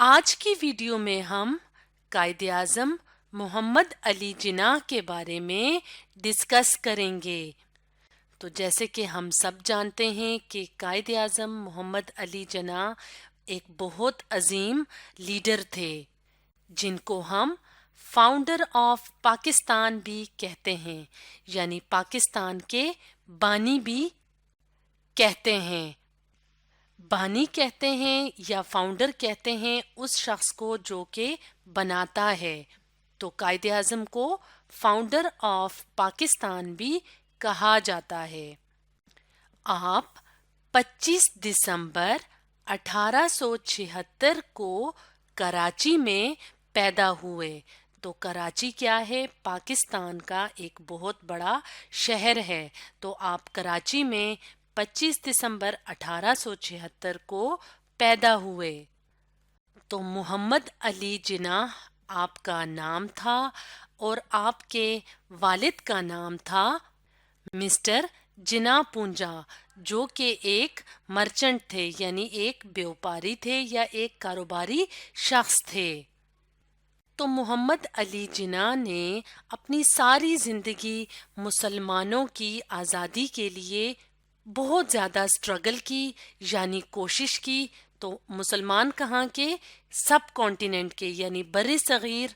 आज की वीडियो में हम कायदे आज़म मोहम्मद अली जिन्ना के बारे में डिस्कस करेंगे। तो जैसे कि हम सब जानते हैं कि कायदे आज़म मोहम्मद अली जिन्ना एक बहुत अजीम लीडर थे, जिनको हम फाउंडर ऑफ पाकिस्तान भी कहते हैं, यानी पाकिस्तान के बानी भी कहते हैं। बानी कहते हैं या फाउंडर कहते हैं उस शख्स को जो कि बनाता है। तो कायदे आज़म को फाउंडर ऑफ पाकिस्तान भी कहा जाता है। आप 25 दिसंबर 1876 को कराची में पैदा हुए। तो कराची क्या है? पाकिस्तान का एक बहुत बड़ा शहर है। तो आप कराची में 25 दिसंबर 1876 को पैदा हुए। तो मोहम्मद अली जिन्ना आपका नाम था और आपके वालिद का नाम था मिस्टर जिन्ना पूंजा, जो कि एक मर्चेंट थे, यानी एक व्यापारी थे या एक कारोबारी शख्स थे। तो मोहम्मद अली जिन्ना ने अपनी सारी जिंदगी मुसलमानों की आज़ादी के लिए बहुत ज़्यादा स्ट्रगल की, यानी कोशिश की। तो मुसलमान कहाँ के? सब कॉन्टिनेंट के, यानी बरे सगीर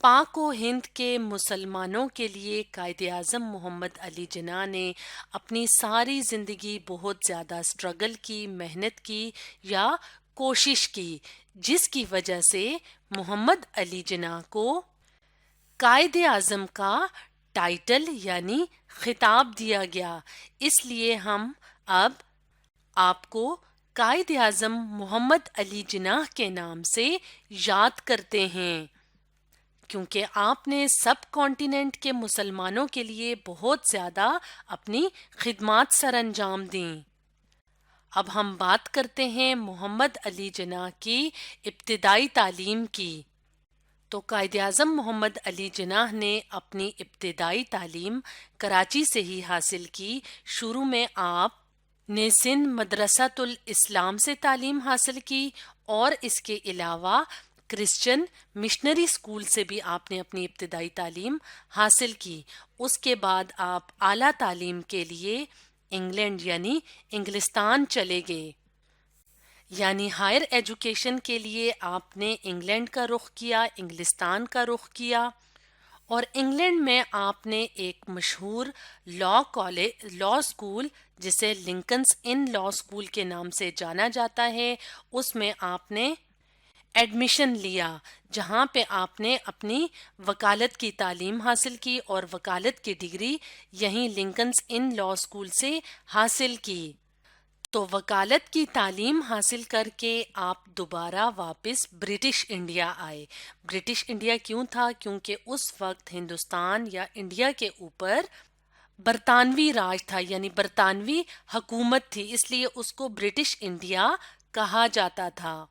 पाक व हिंद के मुसलमानों के लिए कायदे आज़म मोहम्मद अली जिन्ना ने अपनी सारी ज़िंदगी बहुत ज़्यादा स्ट्रगल की, मेहनत की या कोशिश की, जिसकी वजह से मोहम्मद अली जिन्ना को कायदे आज़म का टाइटल यानी खिताब दिया गया। इसलिए हम अब आपको कायदे आज़म मोहम्मद अली जिन्ना के नाम से याद करते हैं, क्योंकि आपने सब कॉन्टिनेंट के मुसलमानों के लिए बहुत ज़्यादा अपनी खिदमात सरअंजाम दी। अब हम बात करते हैं मोहम्मद अली जिन्ना की इब्तिदाई तालीम की। तो कायदे आज़म मोहम्मद अली जिन्ना ने अपनी इब्तिदाई तालीम कराची से ही हासिल की। शुरू में आप ने सिंध मदरसातुल इस्लाम से तालीम हासिल की और इसके अलावा क्रिश्चियन मिशनरी स्कूल से भी आपने अपनी इब्तिदाई तालीम हासिल की। उसके बाद आप आला तालीम के लिए इंग्लैंड यानी इंग्लिस्तान चले गए, यानी हायर एजुकेशन के लिए आपने इंग्लैंड का रुख किया, इंग्लिस्तान का रुख किया। और इंग्लैंड में आपने एक मशहूर लॉ स्कूल, जिसे लिंकन्स इन लॉ स्कूल के नाम से जाना जाता है, उसमें आपने एडमिशन लिया, जहां पे आपने अपनी वकालत की तालीम हासिल की और वकालत की डिग्री यहीं लिंकन्स इन लॉ स्कूल से हासिल की। तो वकालत की तालीम हासिल करके आप दोबारा वापस ब्रिटिश इंडिया आए। ब्रिटिश इंडिया क्यों था? क्योंकि उस वक्त हिंदुस्तान या इंडिया के ऊपर बरतानवी राज था, यानी बरतानवी हुकूमत थी, इसलिए उसको ब्रिटिश इंडिया कहा जाता था।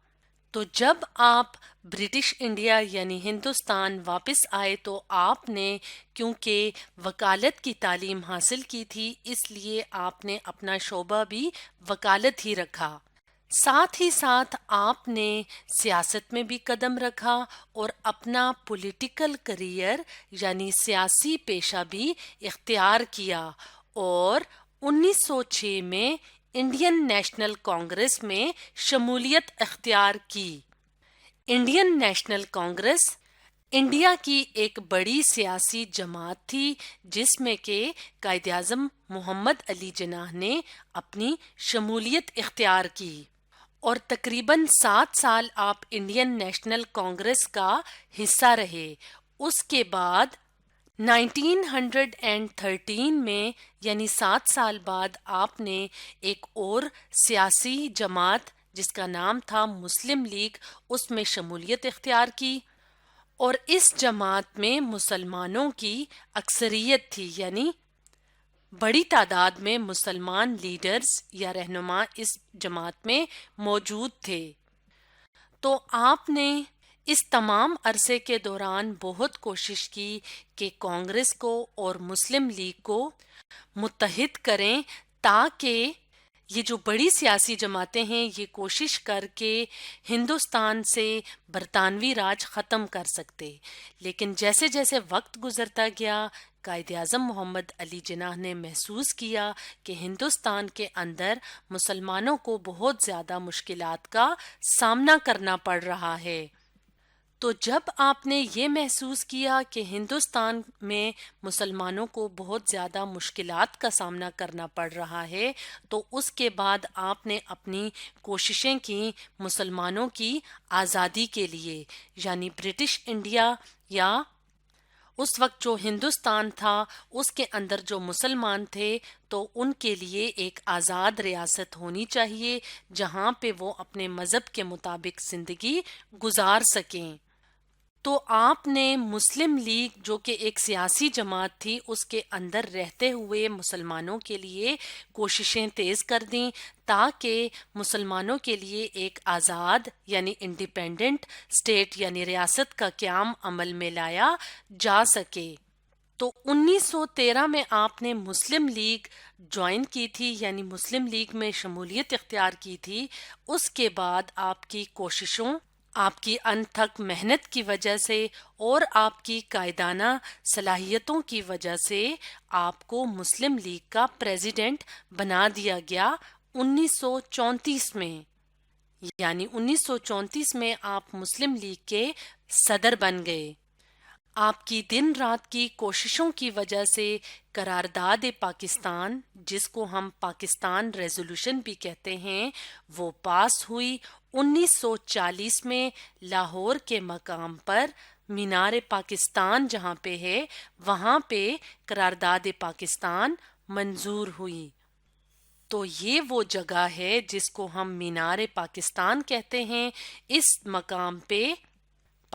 तो जब आप ब्रिटिश इंडिया यानी हिंदुस्तान वापस आए, तो आपने क्योंकि वकालत की तालीम हासिल की थी, इसलिए आपने अपना शोबा भी वकालत ही रखा। साथ ही साथ आपने सियासत में भी कदम रखा और अपना पॉलिटिकल करियर यानी सियासी पेशा भी इख्तियार किया और 1906 में इंडियन नेशनल कांग्रेस में शमूलियत इख्तियार की। इंडियन नेशनल कांग्रेस इंडिया की एक बड़ी सियासी जमात थी, जिसमें के कायदे आज़म मोहम्मद अली जिन्ना ने अपनी शमूलियत इख्तियार की और तकरीबन 7 साल आप इंडियन नेशनल कांग्रेस का हिस्सा रहे। उसके बाद 1913 में, यानी 7 साल बाद, आपने एक और सियासी जमात जिसका नाम था मुस्लिम लीग, उसमें शमूलियत इख्तियार की और इस जमात में मुसलमानों की अक्सरियत थी, यानी बड़ी तादाद में मुसलमान लीडर्स या रहनुमा इस जमात में मौजूद थे। तो आपने इस तमाम अरसे के दौरान बहुत कोशिश की कि कांग्रेस को और मुस्लिम लीग को मुत्तहिद करें, ताकि یہ جو بڑی سیاسی جماعتیں ہیں یہ کوشش کر کے ہندوستان سے برطانوی راج ختم کر سکتے، لیکن جیسے جیسے وقت گزرتا گیا قائد اعظم محمد علی جناح نے محسوس کیا کہ ہندوستان کے اندر مسلمانوں کو بہت زیادہ مشکلات کا سامنا کرنا پڑ رہا ہے۔ تو جب آپ نے یہ محسوس کیا کہ ہندوستان میں مسلمانوں کو بہت زیادہ مشکلات کا سامنا کرنا پڑ رہا ہے تو اس کے بعد آپ نے اپنی کوششیں کی مسلمانوں کی آزادی کے لیے، یعنی برٹش انڈیا یا اس وقت جو ہندوستان تھا اس کے اندر جو مسلمان تھے تو ان کے لیے ایک آزاد ریاست ہونی چاہیے جہاں پہ وہ اپنے مذہب کے مطابق زندگی گزار سکیں۔ تو آپ نے مسلم لیگ جو کہ ایک سیاسی جماعت تھی اس کے اندر رہتے ہوئے مسلمانوں کے لیے کوششیں تیز کر دیں تاکہ مسلمانوں کے لیے ایک آزاد یعنی انڈیپینڈنٹ اسٹیٹ یعنی ریاست کا قیام عمل میں لایا جا سکے۔ تو 1913 میں آپ نے مسلم لیگ جوائن کی تھی، یعنی مسلم لیگ میں شمولیت اختیار کی تھی۔ اس کے بعد آپ کی کوششوں، آپ کی انتھک محنت کی وجہ سے اور آپ کی قائدانہ صلاحیتوں کی وجہ سے آپ کو مسلم لیگ کا پریزیڈنٹ بنا دیا گیا 1934 میں، یعنی 1934 میں آپ مسلم لیگ کے صدر بن گئے۔ آپ کی دن رات کی کوششوں کی وجہ سے قرارداد پاکستان، جس کو ہم پاکستان ریزولوشن بھی کہتے ہیں، وہ پاس ہوئی 1940 میں لاہور کے مقام پر مینار پاکستان جہاں پہ ہے وہاں پہ قرارداد پاکستان منظور ہوئی۔ تو یہ وہ جگہ ہے جس کو ہم مینار پاکستان کہتے ہیں۔ اس مقام پہ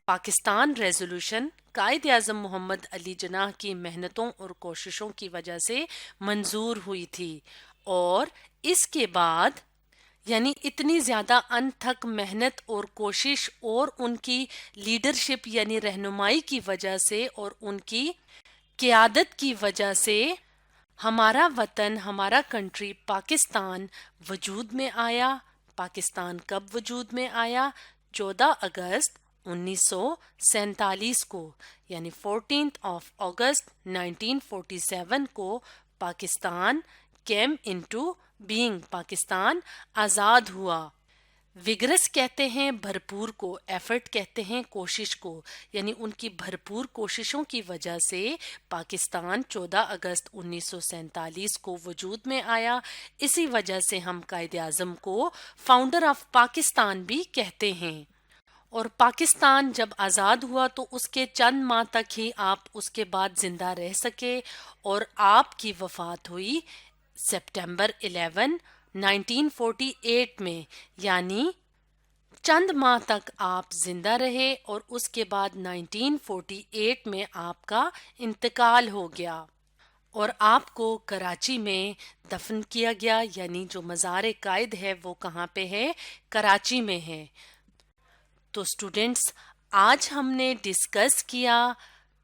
پاکستان ریزولوشن قائد اعظم محمد علی جناح کی محنتوں اور کوششوں کی وجہ سے منظور ہوئی تھی، اور اس کے بعد یعنی اتنی زیادہ انتھک محنت اور کوشش اور ان کی لیڈرشپ یعنی رہنمائی کی وجہ سے اور ان کی قیادت کی وجہ سے ہمارا وطن، ہمارا کنٹری پاکستان وجود میں آیا۔ پاکستان کب وجود میں آیا؟ 14 اگست 1947 کو، یعنی 14 اگست 1947 کو Pakistan came into being, Pakistan آزاد ہوا۔ وگرس کہتے ہیں بھرپور کو، ایفرٹ کہتے ہیں کوشش کو، یعنی ان کی بھرپور کوششوں کی وجہ سے پاکستان 14 اگست 1947 کو وجود میں آیا۔ اسی وجہ سے ہم قائد اعظم کو فاؤنڈر آف پاکستان بھی کہتے ہیں۔ اور پاکستان جب آزاد ہوا تو اس کے چند ماہ تک ہی آپ اس کے بعد زندہ رہ سکے، اور آپ کی وفات ہوئی سپٹمبر 11 1948 میں، یعنی چند ماہ تک آپ زندہ رہے اور اس کے بعد 1948 میں آپ کا انتقال ہو گیا اور آپ کو کراچی میں دفن کیا گیا، یعنی جو مزار قائد ہے وہ کہاں پہ ہے؟ کراچی میں ہے۔ تو اسٹوڈنٹس، آج ہم نے ڈسکس کیا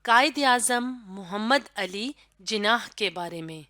قائد اعظم محمد علی جناح کے بارے میں۔